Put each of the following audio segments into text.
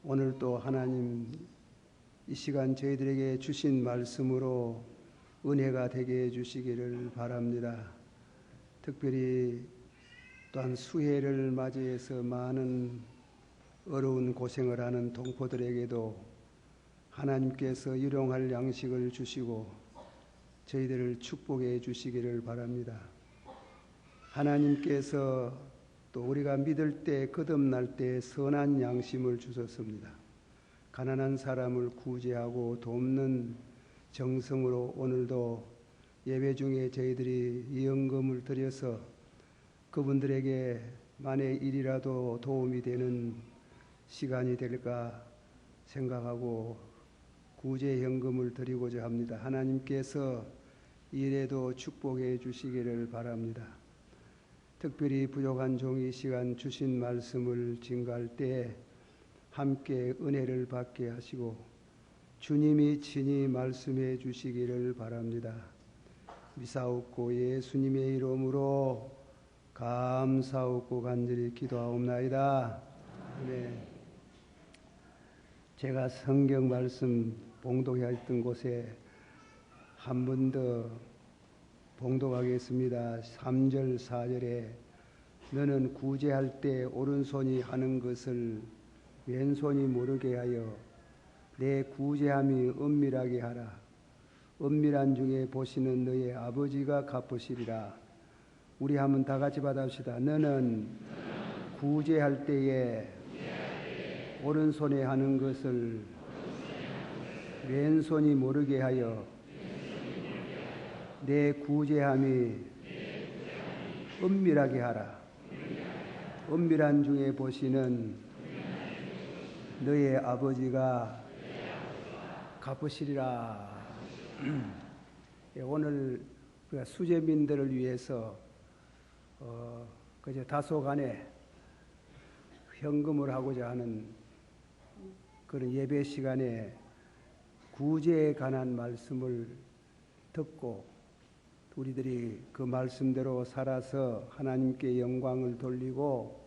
오늘 또 하나님 이 시간 저희들에게 주신 말씀으로 은혜가 되게 해주시기를 바랍니다. 특별히 또한 수해를 맞이해서 많은 어려운 고생을 하는 동포들에게도 하나님께서 일용할 양식을 주시고 저희들을 축복해 주시기를 바랍니다. 하나님께서 또 우리가 믿을 때 거듭날 때 선한 양심을 주셨습니다. 가난한 사람을 구제하고 돕는 정성으로 오늘도 예배 중에 저희들이 이 헌금을 드려서 그분들에게 만에 일이라도 도움이 되는 시간이 될까 생각하고 구제 현금을 드리고자 합니다. 하나님께서 이래도 축복해 주시기를 바랍니다. 특별히 부족한 종이 시간 주신 말씀을 증거할 때 함께 은혜를 받게 하시고 주님이 친히 말씀해 주시기를 바랍니다. 미사옵고 예수님의 이름으로 감사옵고 간절히 기도하옵나이다. 네. 제가 성경 말씀 봉독했던 곳에 한 번 더 봉독하겠습니다. 3절 4절에 너는 구제할 때 오른손이 하는 것을 왼손이 모르게 하여 내 구제함이 은밀하게 하라. 은밀한 중에 보시는 너의 아버지가 갚으시리라. 우리 한번 다 같이 받아봅시다. 너는 구제할 때에 오른손에 하는 것을 왼손이 모르게 하여 내 구제함이 은밀하게 하라. 은밀한 중에 보시는 너의 아버지가 갚으시리라. 오늘 우리가 수재민들을 위해서 그저 다소간에 현금을 하고자 하는 그런 예배 시간에 구제에 관한 말씀을 듣고 우리들이 그 말씀대로 살아서 하나님께 영광을 돌리고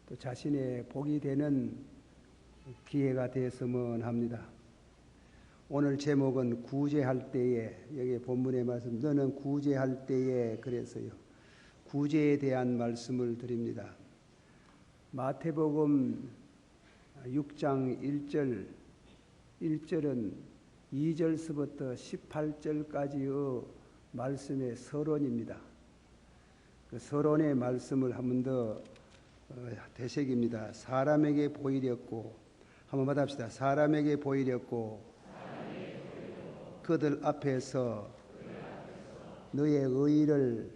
또 자신의 복이 되는 기회가 되었으면 합니다. 오늘 제목은 구제할 때에, 여기 본문의 말씀, 너는 구제할 때에, 그래서요 구제에 대한 말씀을 드립니다. 마태복음 6장 1절은 2절서부터 18절까지의 말씀의 서론입니다. 그 서론의 말씀을 한 번 더 되새깁니다. 사람에게 보이렸고, 한번 받아봅시다. 사람에게 보이렸고 그들 앞에서 너의 의를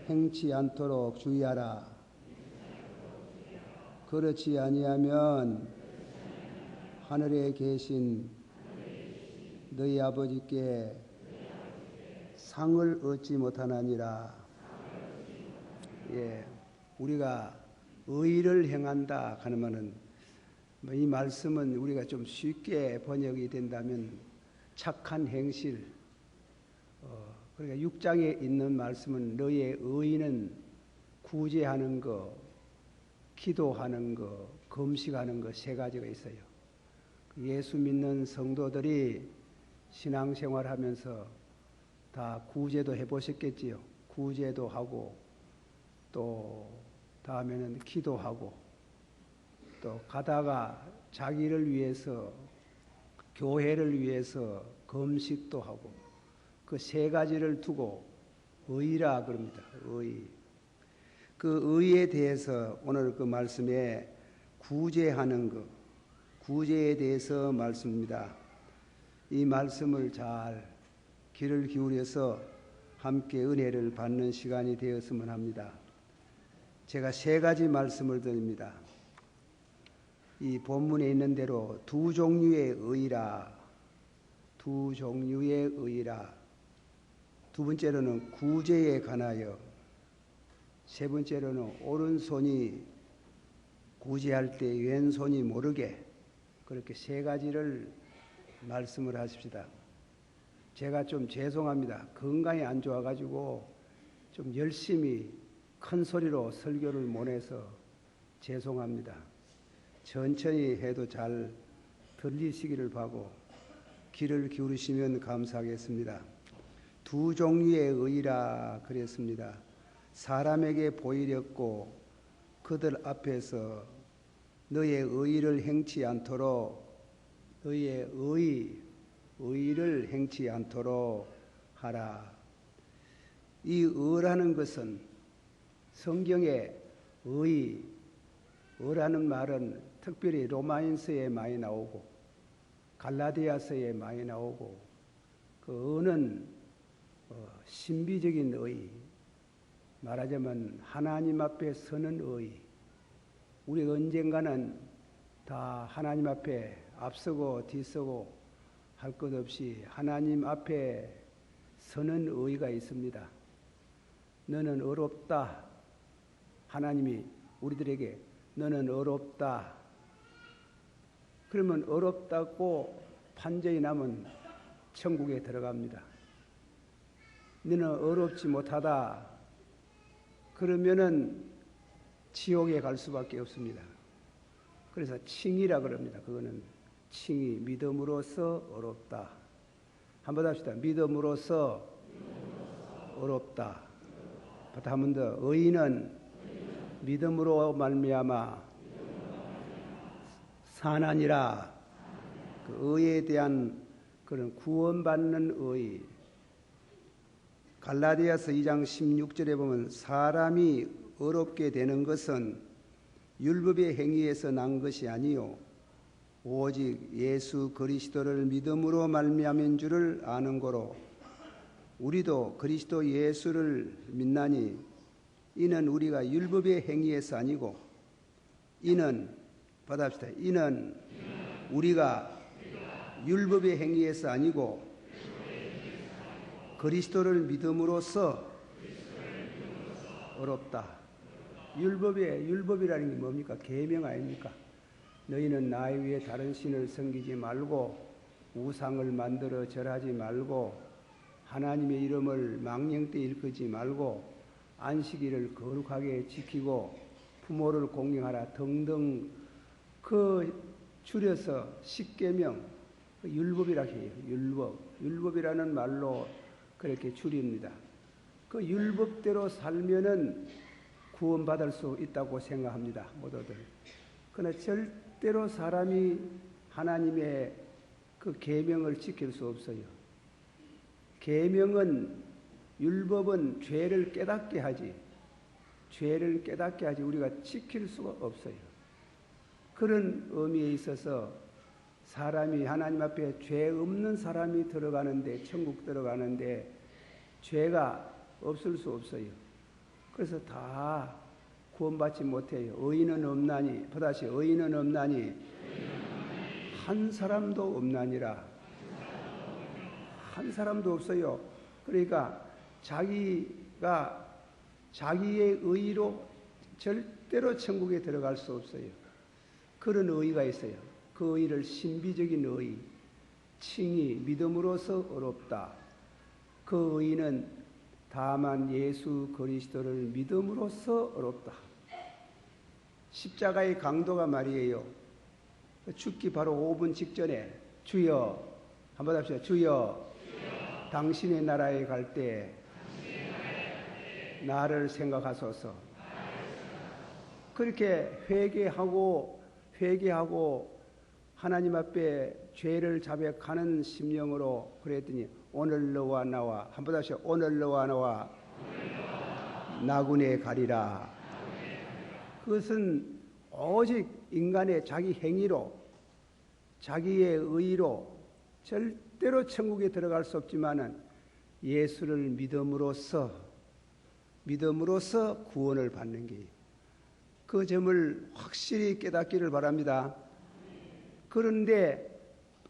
행치 않도록 주의하라. 그렇지 아니하면 하늘에 계신 너희 아버지께 상을 얻지 못하나니라. 예, 우리가 의를 행한다 하는 이 말씀은 우리가 좀 쉽게 번역이 된다면 착한 행실, 그러니까 6장에 있는 말씀은 너의 의는 구제하는 거, 기도하는 거, 금식하는 거 세 가지가 있어요. 예수 믿는 성도들이 신앙생활하면서 다 구제도 해보셨겠지요. 구제도 하고 또 다음에는 기도하고 또 가다가 자기를 위해서 교회를 위해서 금식도 하고 그 세 가지를 두고 의라 그럽니다. 의. 그 의에 대해서 오늘 그 말씀에 구제하는 것, 구제에 대해서 말씀입니다. 이 말씀을 잘 귀를 기울여서 함께 은혜를 받는 시간이 되었으면 합니다. 제가 세 가지 말씀을 드립니다. 이 본문에 있는 대로 두 종류의 의라, 두 종류의 의라. 두 번째로는 구제에 관하여, 세 번째로는 오른손이 구제할 때 왼손이 모르게, 그렇게 세 가지를 말씀을 하십시다. 제가 좀 죄송합니다. 건강이 안 좋아가지고 좀 열심히 큰 소리로 설교를 못 해서 죄송합니다. 천천히 해도 잘 들리시기를 바라고 귀를 기울이시면 감사하겠습니다. 두 종류의 의라 그랬습니다. 사람에게 보이렸고 그들 앞에서 너의 의를 행치 않도록 너의 의를 행치 않도록 하라. 이 의라는 것은 성경에 의라는 말은 특별히 로마인서에 많이 나오고 갈라디아서에 많이 나오고 그 의는 신비적인 의, 말하자면 하나님 앞에 서는 의. 우리가 언젠가는 다 하나님 앞에 앞서고 뒤서고 할 것 없이 하나님 앞에 서는 의가 있습니다. 너는 어렵다. 하나님이 우리들에게 너는 어렵다. 그러면 어렵다고 판정이 나면 천국에 들어갑니다. 너는 어렵지 못하다. 그러면은 지옥에 갈 수밖에 없습니다. 그래서 칭이라 그럽니다. 그거는 칭이 믿음으로써 어렵다. 한번 합시다. 믿음으로써 어렵다. 한 번 더. 의인은 믿음으로 말미암아 사나니라. 그 의에 대한 그런 구원받는 의. 갈라디아서 2장 16절에 보면 사람이 어렵게 되는 것은 율법의 행위에서 난 것이 아니요 오직 예수 그리스도를 믿음으로 말미암은 줄을 아는 거로 우리도 그리스도 예수를 믿나니 이는 우리가 율법의 행위에서 아니고 이는 받아봅시다. 이는 우리가 율법의 행위에서 아니고 그리스도를 믿음으로써 어렵다. 율법이라는 게 뭡니까? 계명 아닙니까? 너희는 나 위에 다른 신을 섬기지 말고 우상을 만들어 절하지 말고 하나님의 이름을 망령되이 일컫지 말고 안식일을 거룩하게 지키고 부모를 공경하라 등등 그 줄여서 십계명 율법이라고 해요. 율법이라는 말로 그렇게 줄입니다. 그 율법대로 살면은 구원받을 수 있다고 생각합니다. 모두들. 그러나 절대로 사람이 하나님의 그 계명을 지킬 수 없어요. 계명은 율법은 죄를 깨닫게 하지. 죄를 깨닫게 하지 우리가 지킬 수가 없어요. 그런 의미에 있어서 사람이 하나님 앞에 죄 없는 사람이 들어가는데 천국 들어가는데 죄가 없을 수 없어요. 그래서 다 구원받지 못해요. 의인은 없나니 다시 의인은 없나니 한 사람도 없나니라. 한 사람도 없어요. 그러니까 자기가 자기의 의로 절대로 천국에 들어갈 수 없어요. 그런 의가 있어요. 그 의를 신비적인 의, 칭이 믿음으로써 어렵다. 그 의는 다만 예수 그리스도를 믿음으로써 어렵다. 십자가의 강도가 말이에요. 죽기 바로 5분 직전에 주여 한번 합시다. 주여 당신의 나라에 갈 때 나를 생각하소서. 그렇게 회개하고 하나님 앞에 죄를 자백하는 심령으로 그랬더니 오늘 너와 나와 한번 다시 오늘 너와 나와 나군에 가리라. 그것은 오직 인간의 자기 행위로 자기의 의로 절대로 천국에 들어갈 수 없지만은 예수를 믿음으로써 구원을 받는 게 그 점을 확실히 깨닫기를 바랍니다. 그런데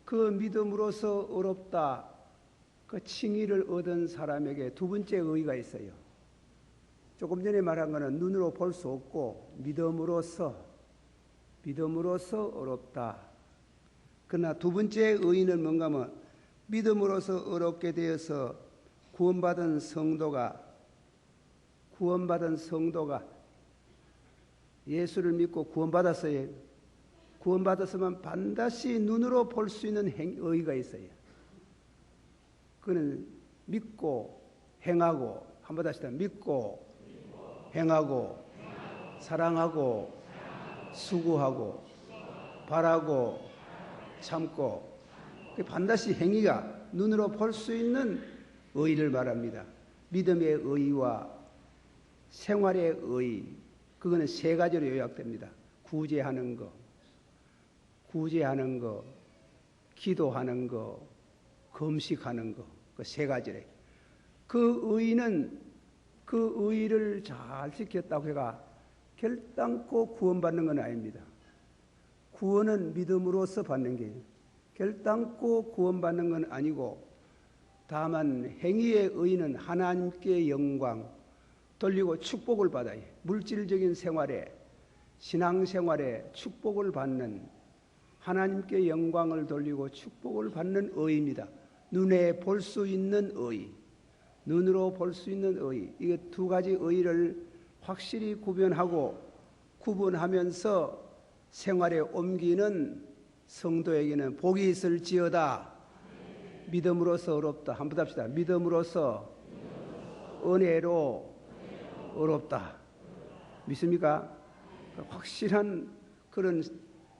그 믿음으로써 어렵다. 그 칭의를 얻은 사람에게 두 번째 의의가 있어요. 조금 전에 말한 것은 눈으로 볼 수 없고 믿음으로써 어렵다. 그러나 두 번째 의의는 뭔가 하면 믿음으로써 어렵게 되어서 구원받은 성도가 예수를 믿고 구원받았어요. 구원받았으면 반드시 눈으로 볼 수 있는 의의가 있어요. 그는 믿고 행하고, 한번 다시 믿고 행하고 사랑하고 수고하고 바라고 참고, 반드시 행위가 눈으로 볼 수 있는 의의를 말합니다. 믿음의 의의와 생활의 의의, 그거는 세 가지로 요약됩니다. 구제하는 거, 기도하는 거, 금식하는 거, 그 세 가지래. 그 의의는 그 의의를 잘 지켰다고 해가 결단코 구원받는 건 아닙니다. 구원은 믿음으로써 받는 게 결단코 구원받는 건 아니고, 다만 행위의 의의는 하나님께 영광 돌리고 축복을 받아요. 물질적인 생활에, 신앙생활에 축복을 받는, 하나님께 영광을 돌리고 축복을 받는 의의입니다. 눈에 볼 수 있는 의의, 눈으로 볼 수 있는 의의, 이 두 가지 의의를 확실히 구분하면서 생활에 옮기는 성도에게는 복이 있을지어다. 믿음으로서 어렵다. 한번 합시다. 믿음으로서 은혜로 어렵다. 믿습니까? 확실한 그런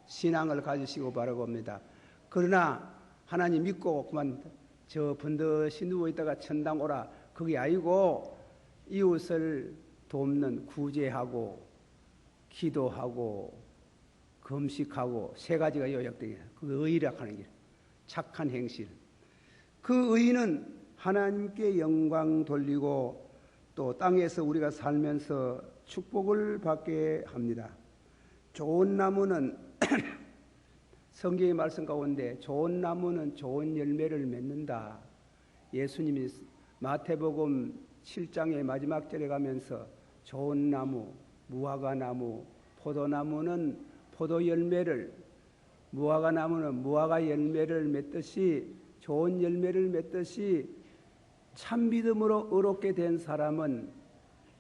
신앙을 가지시고 바라봅니다. 그러나 하나님 믿고 그만 저 번듯이 누워있다가 천당 오라, 그게 아니고 이웃을 돕는, 구제하고 기도하고 금식하고 세 가지가 요약되게, 그 의의라 하는 길, 착한 행실. 그 의의는 하나님께 영광 돌리고 또 땅에서 우리가 살면서 축복을 받게 합니다. 좋은 나무는 성경의 말씀 가운데 좋은 나무는 좋은 열매를 맺는다. 예수님이 마태복음 7장의 마지막 절에 가면서 좋은 나무, 무화과 나무, 포도나무는 포도 열매를, 무화과 나무는 무화과 열매를 맺듯이, 좋은 열매를 맺듯이 참 믿음으로 의롭게 된 사람은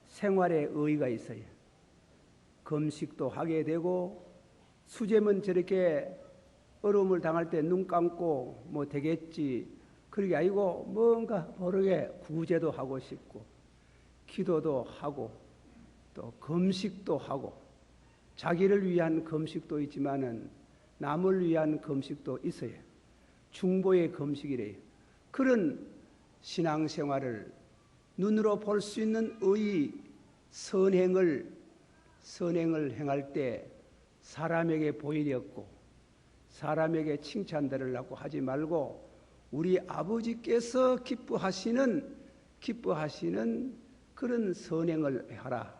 생활에 의의가 있어요. 금식도 하게 되고, 수재면 저렇게 어려움을 당할 때 눈 감고 뭐 되겠지, 그게 아니고 뭔가 모르게 구제도 하고 싶고, 기도도 하고, 또 금식도 하고, 자기를 위한 금식도 있지만은 남을 위한 금식도 있어요. 중보의 금식이래요. 그런 신앙생활을 눈으로 볼 수 있는 의의, 선행을 행할 때 사람에게 보일이 없고 사람에게 칭찬들으려고 하지 말고 우리 아버지께서 기뻐하시는 그런 선행을 하라.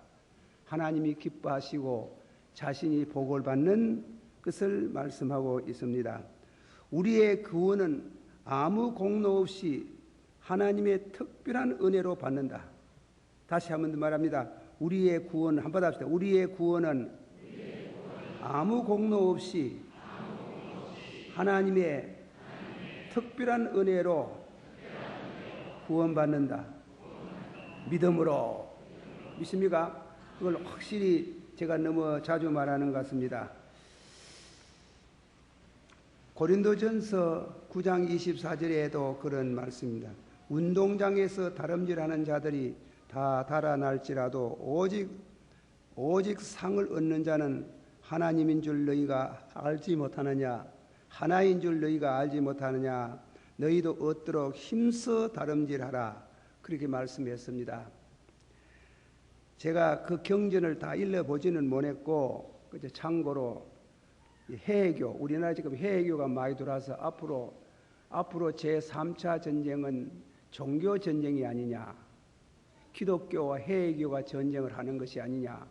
하나님이 기뻐하시고 자신이 복을 받는 것을 말씀하고 있습니다. 우리의 구원은 아무 공로 없이 하나님의 특별한 은혜로 받는다. 다시 한 번 더 말합니다. 우리의 구원, 한번 합시다. 우리의 구원은 아무 공로 없이 하나님의 특별한 은혜로 구원받는다. 믿음으로. 믿습니까? 그걸 확실히 제가 너무 자주 말하는 것 같습니다. 고린도전서 9장 24절에도 그런 말씀입니다. 운동장에서 다름질하는 자들이 다 달아날지라도 오직 상을 얻는 자는 하나님인 줄 너희가 알지 못하느냐? 하나인 줄 너희가 알지 못하느냐? 너희도 얻도록 힘써 다름질하라. 그렇게 말씀했습니다. 제가 그 경전을 다 읽어보지는 못했고, 참고로 해외교, 우리나라 지금 해외교가 많이 들어와서 앞으로 제3차 전쟁은 종교 전쟁이 아니냐, 기독교와 해외교가 전쟁을 하는 것이 아니냐,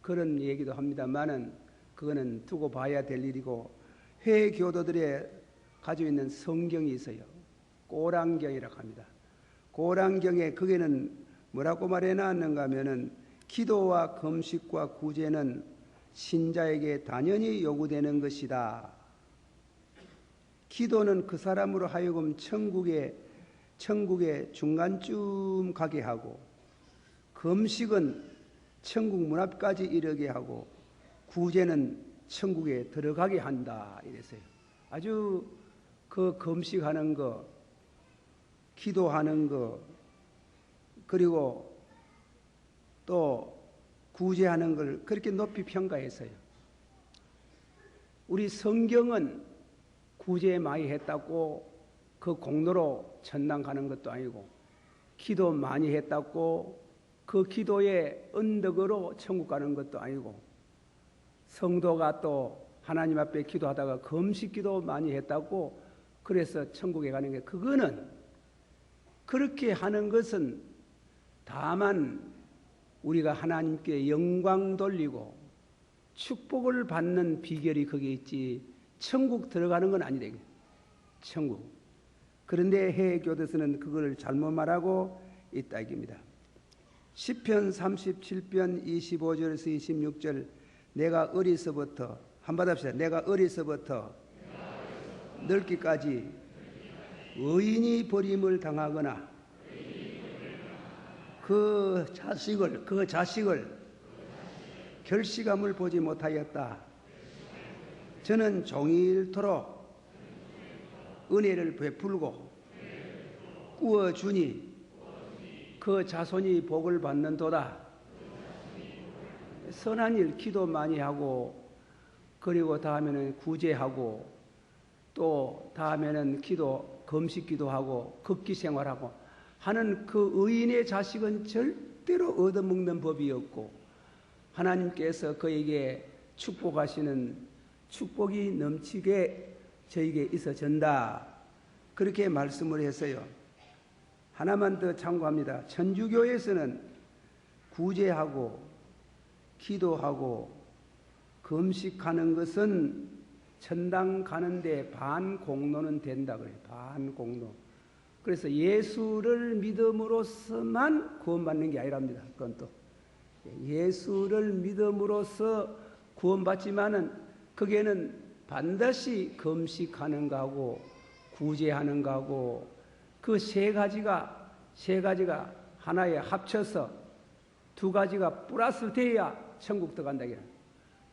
그런 얘기도 합니다만은 그거는 두고 봐야 될 일이고, 해외교도들의 가지고 있는 성경이 있어요. 꼬랑경이라고 합니다. 꼬랑경에 거기는 뭐라고 말해놨는가 하면은 기도와 금식과 구제는 신자에게 당연히 요구되는 것이다. 기도는 그 사람으로 하여금 천국에 중간쯤 가게 하고, 금식은 천국 문 앞까지 이르게 하고, 구제는 천국에 들어가게 한다 이랬어요. 아주 그 금식하는 거, 기도하는 거, 그리고 또 구제하는 걸 그렇게 높이 평가했어요. 우리 성경은 구제 많이 했다고 그 공로로 천당 가는 것도 아니고, 기도 많이 했다고 그 기도의 언덕으로 천국 가는 것도 아니고, 성도가 또 하나님 앞에 기도하다가 금식기도 많이 했다고 그래서 천국에 가는 게, 그거는 그렇게 하는 것은 다만 우리가 하나님께 영광 돌리고 축복을 받는 비결이 거기에 있지 천국 들어가는 건 아니래. 천국. 그런데 해교도서는 그걸 잘못 말하고 있다 이깁니다. 시편 37편 25절에서 26절, 내가 어리서부터, 한번 합시다. 내가 어리서부터 늙기까지 의인이 버림을 당하거나 그 자식을 결시감을 보지 못하였다. 저는 종일토록 은혜를 베풀고 꾸어주니 그 자손이 복을 받는도다. 선한 일 기도 많이 하고, 그리고 다음에는 구제하고, 또 다음에는 기도 금식 기도하고 극기 생활하고 하는 그 의인의 자식은 절대로 얻어먹는 법이 없고, 하나님께서 그에게 축복하시는 축복이 넘치게 저에게 있어진다. 그렇게 말씀을 했어요. 하나만 더 참고합니다. 천주교에서는 구제하고 기도하고 금식하는 것은 천당 가는데 반 공로는 된다 그래요. 반 공로. 그래서 예수를 믿음으로서만 구원받는 게 아니랍니다. 그건 또 예수를 믿음으로써 구원받지만은 거기에는 반드시 금식하는 거하고 구제하는 거하고 그 세 가지가 하나에 합쳐서 두 가지가 플러스 돼야 천국 들어간다.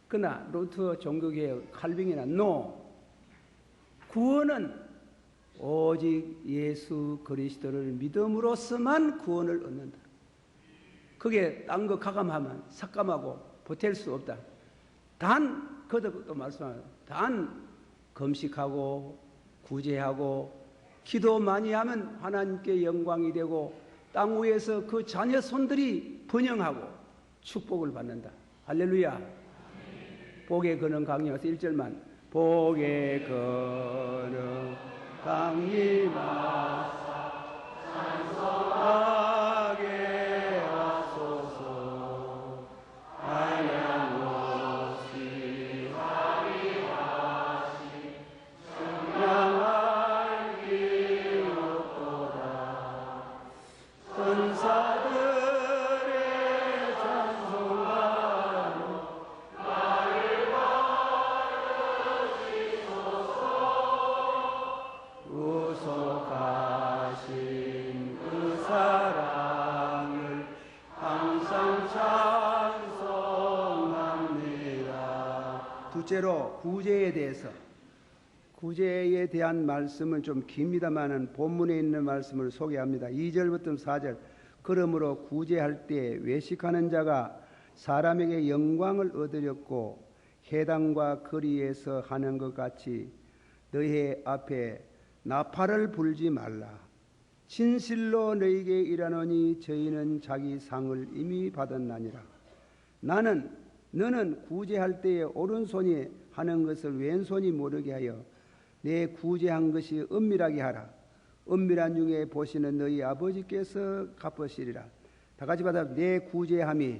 그러나 루터 종교개혁 칼빈이나 구원은 오직 예수 그리스도를 믿음으로서만 구원을 얻는다. 그게 딴 거 가감하면 삭감하고 보탤 수 없다. 단 그것도 말씀하면 단 금식하고 구제하고 기도 많이 하면 하나님께 영광이 되고 땅 위에서 그 자녀 손들이 번영하고 축복을 받는다. 할렐루야. 복의 근원 강림하서 1절만. 복의 근원 강림하사 찬송하게 하소서. 찬양없이 자비하시 청량할 길 없도다. 천사들의 찬송가로 나를 받으시소서. 우속하신 그 사랑을 항상 찬송합니다. 둘째로 구제에 대한 말씀은 좀 깁니다만은 본문에 있는 말씀을 소개합니다. 2절부터 4절. 그러므로 구제할 때 외식하는 자가 사람에게 영광을 얻으렸고 회당과 거리에서 하는 것 같이 너희 앞에 나팔을 불지 말라. 진실로 너희에게 이르노니 저희는 자기 상을 이미 받았나니라. 너는 구제할 때에 오른손이 하는 것을 왼손이 모르게 하여 내 구제한 것이 은밀하게 하라. 은밀한 중에 보시는 너희 아버지께서 갚으시리라. 다 같이 받아. 내 구제함이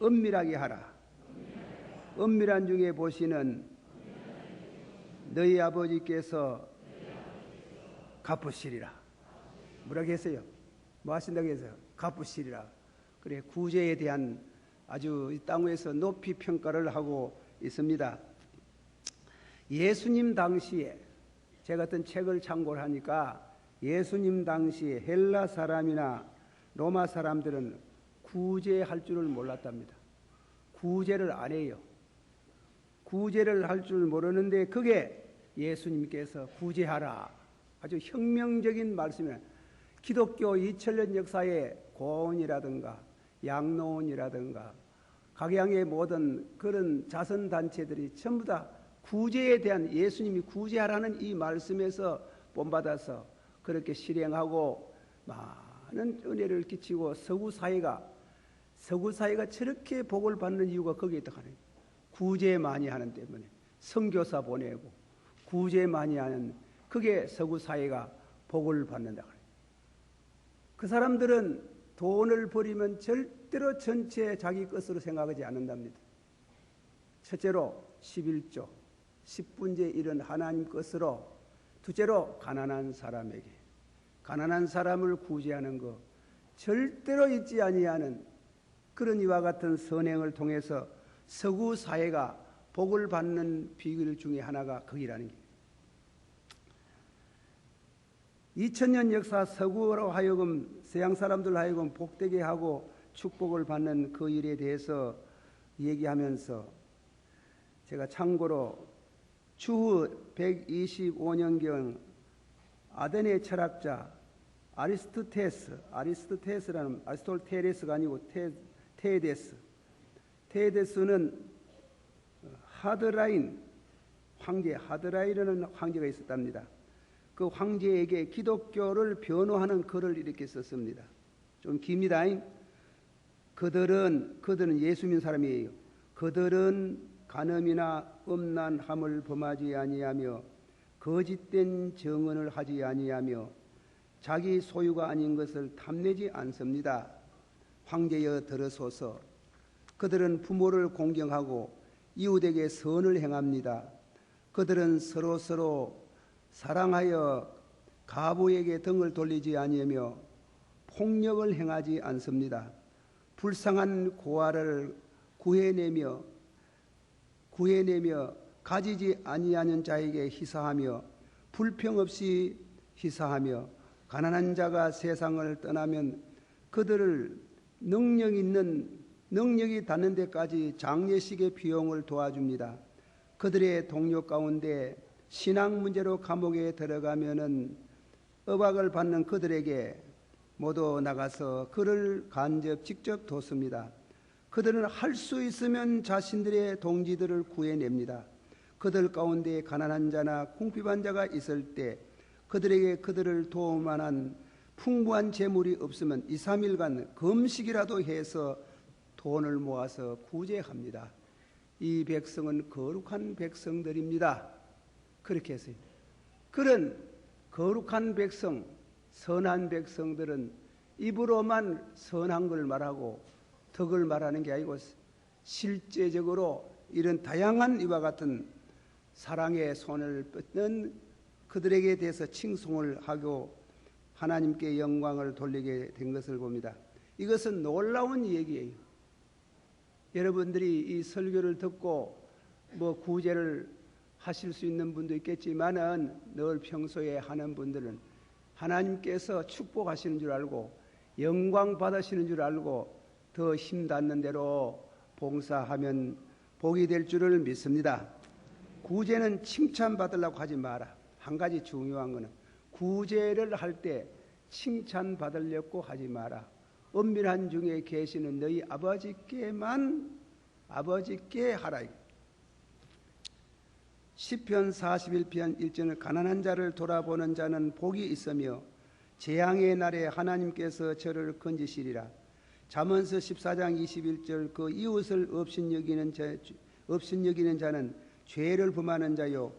은밀하게 하라. 은밀한 중에 보시는 너희 아버지께서 갚으시리라. 뭐라고 했어요? 뭐 하신다고 했어요? 갚으시리라. 그래, 구제에 대한 아주 이 땅 위에서 높이 평가를 하고 있습니다. 예수님 당시에 제가 어떤 책을 참고를 하니까 예수님 당시에 헬라 사람이나 로마 사람들은 구제할 줄을 몰랐답니다. 구제를 안 해요. 구제를 할 줄 모르는데 그게 예수님께서 구제하라. 아주 혁명적인 말씀이에요. 기독교 2000년 역사의 고원이라든가 양로원이라든가 각양의 모든 그런 자선단체들이 전부 다 구제에 대한 예수님이 구제하라는 이 말씀에서 본받아서 그렇게 실행하고 많은 은혜를 끼치고 서구 사회가 저렇게 복을 받는 이유가 거기에 있다고 하네요. 구제 많이 하는 때문에 선교사 보내고 구제 많이 하는 그게 서구 사회가 복을 받는다고 해요. 그 사람들은 돈을 버리면 절대로 전체 자기 것으로 생각하지 않는답니다. 첫째로 11조, 10분의 1은 하나님 것으로, 둘째로 가난한 사람에게, 가난한 사람을 구제하는 것 절대로 잊지 아니하는 그런 이와 같은 선행을 통해서 서구 사회가 복을 받는 비결 중에 하나가 거기라는 게 2000년 역사 서구로 하여금 서양 사람들 하여금 복되게 하고 축복을 받는 그 일에 대해서 얘기하면서 제가 참고로 추후 125년경 아덴의 철학자 아리스토텔레스가 아니고 테데스는 하드라인이라는 황제가 있었답니다. 그 황제에게 기독교를 변호하는 글을 이렇게 썼습니다. 좀 깁니다. 그들은 예수 믿는 사람이에요. 그들은 간음이나 음란함을 범하지 아니하며 거짓된 정언을 하지 아니하며 자기 소유가 아닌 것을 탐내지 않습니다. 황제여 들으소서. 그들은 부모를 공경하고 이웃에게 선을 행합니다. 그들은 서로서로 사랑하여 가부에게 등을 돌리지 아니하며 폭력을 행하지 않습니다. 불쌍한 고아를 구해내며 가지지 아니하는 자에게 희사하며 불평 없이 희사하며 가난한 자가 세상을 떠나면 그들을 능력이 닿는 데까지 장례식의 비용을 도와줍니다. 그들의 동료 가운데 신앙 문제로 감옥에 들어가면은 억압을 받는 그들에게 모두 나가서 그를 간접 직접 돕습니다. 그들은 할 수 있으면 자신들의 동지들을 구해냅니다. 그들 가운데 가난한 자나 궁핍한 자가 있을 때 그들에게 그들을 도울 만한 풍부한 재물이 없으면 2, 3일간 금식이라도 해서 돈을 모아서 구제합니다. 이 백성은 거룩한 백성들입니다. 그렇게 했어요. 그런 거룩한 백성, 선한 백성들은 입으로만 선한 걸 말하고 덕을 말하는 게 아니고 실제적으로 이런 다양한 이와 같은 사랑의 손을 뻗는 그들에게 대해서 칭송을 하고 하나님께 영광을 돌리게 된 것을 봅니다. 이것은 놀라운 얘기예요. 여러분들이 이 설교를 듣고 구제를 하실 수 있는 분도 있겠지만은 늘 평소에 하는 분들은 하나님께서 축복하시는 줄 알고 영광 받으시는 줄 알고 더 힘닿는 대로 봉사하면 복이 될 줄을 믿습니다. 구제는 칭찬받으려고 하지 마라. 한 가지 중요한 것은 구제를 할 때 칭찬받으려고 하지 마라. 은밀한 중에 계시는 너희 아버지께 하라. 시편 41편 1절은 가난한 자를 돌아보는 자는 복이 있으며 재앙의 날에 하나님께서 저를 건지시리라. 잠언서 14장 21절 그 이웃을 업신여기는 자는 죄를 범하는 자요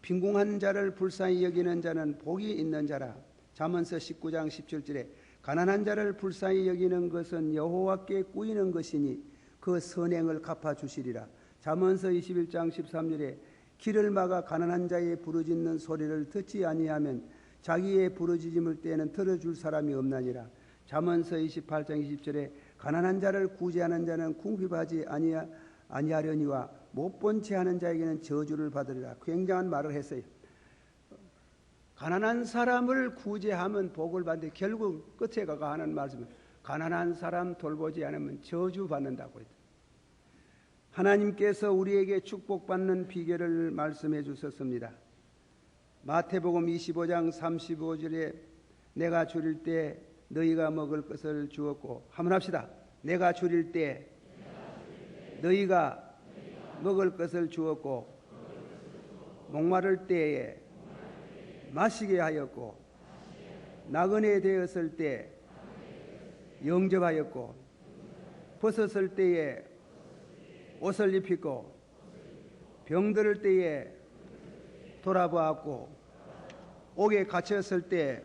빈궁한 자를 불쌍히 여기는 자는 복이 있는 자라. 잠언서 19장 17절에 가난한 자를 불쌍히 여기는 것은 여호와께 꾸이는 것이니 그 선행을 갚아주시리라. 잠언서 21장 13절에 길을 막아 가난한 자의 부르짖는 소리를 듣지 아니하면 자기의 부르짖음을 때에는 들어줄 사람이 없나니라. 잠언서 28장 20절에 가난한 자를 구제하는 자는 궁핍하지 아니하려니와 못 본 채 하는 자에게는 저주를 받으리라. 굉장한 말을 했어요. 가난한 사람을 구제하면 복을 받는데 결국 끝에 가가 하는 말씀은 가난한 사람 돌보지 않으면 저주받는다고 했다. 하나님께서 우리에게 축복받는 비결을 말씀해 주셨습니다. 마태복음 25장 35절에 내가 줄일 때 너희가 먹을 것을 주었고, 한번 합시다. 내가 줄일 때 너희가 먹을 것을 주었고, 목마를 때에 마시게 하였고, 나그네 되었을 때 영접하였고, 벗었을 때에 옷을 입히고, 병들을 때에 돌아보았고, 옥에 갇혔을 때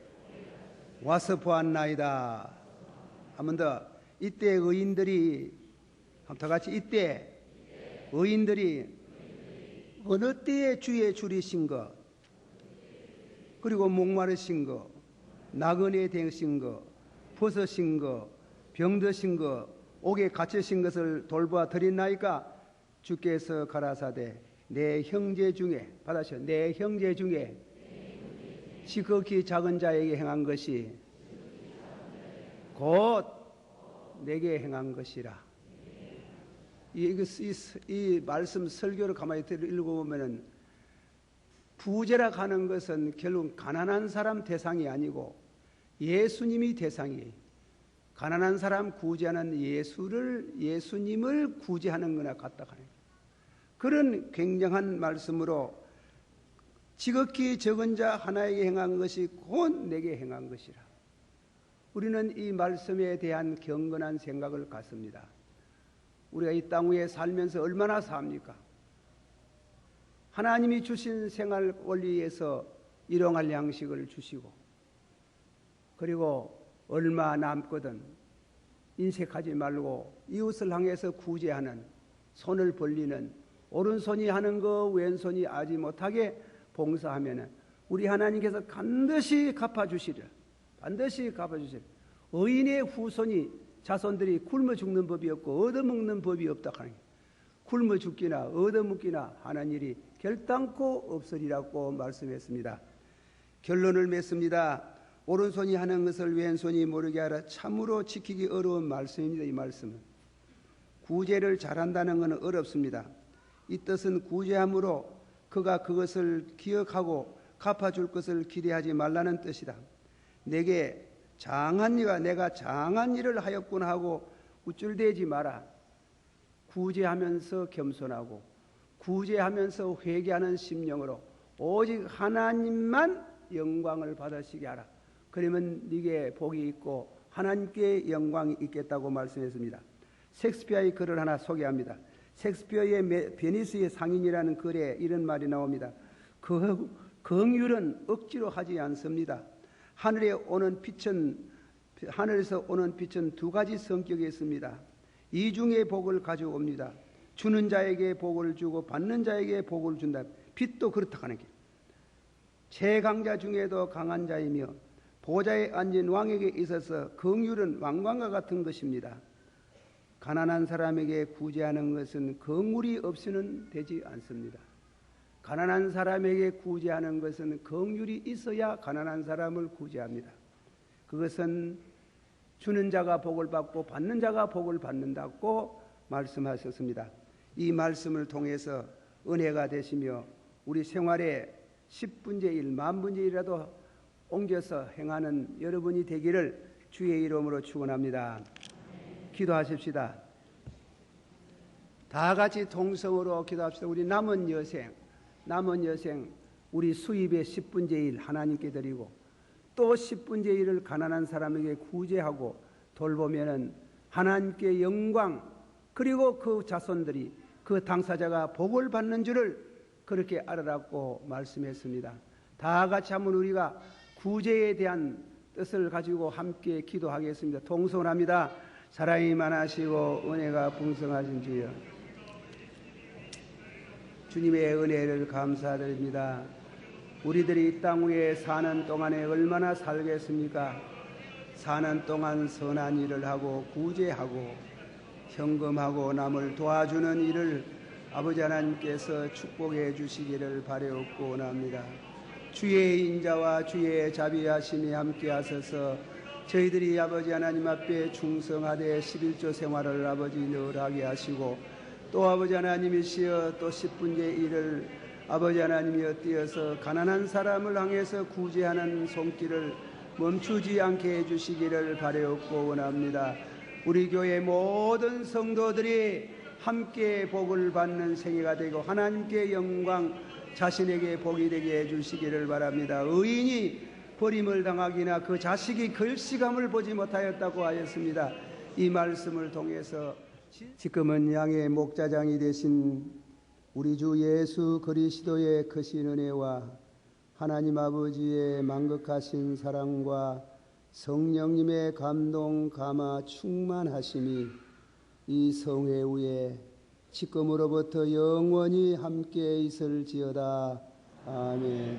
와서 보았나이다. 한 번 더. 이때 의인들이, 다 같이, 이때 의인들이 어느 때에 주의 줄이신 것, 그리고 목마르신 것, 나그네 되신 것, 벗으신 것, 병드신 것, 옥에 갇히신 것을 돌보아 드렸나이까? 주께서 가라사대 내 형제 중에, 받으셔, 내 형제 중에 지극히 작은 자에게 행한 것이 곧 내게 행한 것이라. 이 말씀 설교를 가만히 읽어보면 부자라 하는 것은 결국 가난한 사람 대상이 아니고 예수님이 대상이에요. 가난한 사람 구제하는 예수님을 구제하는 거나 같다 하는 그런 굉장한 말씀으로 지극히 적은 자 하나에게 행한 것이 곧 내게 행한 것이라. 우리는 이 말씀에 대한 경건한 생각을 갖습니다. 우리가 이 땅 위에 살면서 얼마나 삽니까? 하나님이 주신 생활 원리에서 일용할 양식을 주시고, 그리고 얼마 남거든 인색하지 말고 이웃을 향해서 구제하는, 손을 벌리는, 오른손이 하는 거 왼손이 아지 못하게 봉사하면 우리 하나님께서 반드시 갚아주시리라. 반드시 갚아주시리라. 의인의 후손이, 자손들이 굶어 죽는 법이 없고 얻어먹는 법이 없다 하는 게, 굶어 죽기나 얻어먹기나 하는 일이 결단코 없으리라고 말씀했습니다. 결론을 맺습니다. 오른손이 하는 것을 왼손이 모르게 하라. 참으로 지키기 어려운 말씀입니다. 이 말씀은 구제를 잘한다는 것은 어렵습니다. 이 뜻은 구제함으로 그가 그것을 기억하고 갚아줄 것을 기대하지 말라는 뜻이다. 내가 장한 일을 하였구나 하고 우쭐대지 마라. 구제하면서 겸손하고 구제하면서 회개하는 심령으로 오직 하나님만 영광을 받으시게 하라. 그러면 네게 복이 있고 하나님께 영광이 있겠다고 말씀했습니다. 셰익스피어의 글을 하나 소개합니다. 셰익스피어의 베니스의 상인이라는 글에 이런 말이 나옵니다. 긍휼은 억지로 하지 않습니다. 하늘에서 오는 빛은 두 가지 성격이 있습니다. 이중의 복을 가져옵니다. 주는 자에게 복을 주고 받는 자에게 복을 준다. 빛도 그렇다 하는 게, 최강자 중에도 강한 자이며 보좌에 앉은 왕에게 있어서 긍휼은 왕관과 같은 것입니다. 가난한 사람에게 구제하는 것은 긍휼이 없이는 되지 않습니다. 가난한 사람에게 구제하는 것은 긍휼이 있어야 가난한 사람을 구제합니다. 그것은 주는 자가 복을 받고 받는 자가 복을 받는다고 말씀하셨습니다. 이 말씀을 통해서 은혜가 되시며 우리 생활에 10분의 1, 만분의 1이라도 옮겨서 행하는 여러분이 되기를 주의 이름으로 축원합니다. 기도하십시다. 다 같이 동성으로 기도합시다. 우리 남은 여생 우리 수입의 10분의 1 하나님께 드리고 또 10분의 1을 가난한 사람에게 구제하고 돌보면은 하나님께 영광, 그리고 그 자손들이, 그 당사자가 복을 받는 줄을 그렇게 알아라고 말씀했습니다. 다 같이 한번 우리가 구제에 대한 뜻을 가지고 함께 기도하겠습니다. 동성합니다. 사랑이 많으시고 은혜가 풍성하신 주여, 주님의 은혜를 감사드립니다. 우리들이 이 땅 위에 사는 동안에 얼마나 살겠습니까? 사는 동안 선한 일을 하고 구제하고 현금하고 남을 도와주는 일을 아버지 하나님께서 축복해 주시기를 바라옵고 원합니다. 주의 인자와 주의 자비하심이 함께 하셔서 저희들이 아버지 하나님 앞에 충성하되 11조 생활을 아버지 늘 하게 하시고, 또 아버지 하나님이시여 또 10분의 1을 아버지 하나님이여 띄어서 가난한 사람을 향해서 구제하는 손길을 멈추지 않게 해주시기를 바라옵고 원합니다. 우리 교회 모든 성도들이 함께 복을 받는 생애가 되고 하나님께 영광, 자신에게 복이 되게 해주시기를 바랍니다. 의인이 버림을 당하기나 그 자식이 글씨감을 보지 못하였다고 하였습니다. 이 말씀을 통해서 지금은 양의 목자장이 되신 우리 주 예수 그리스도의 크신 은혜와 하나님 아버지의 만극하신 사랑과 성령님의 감동 감화 충만하심이 이 성회 후에 지금으로부터 영원히 함께 있을지어다. 아멘.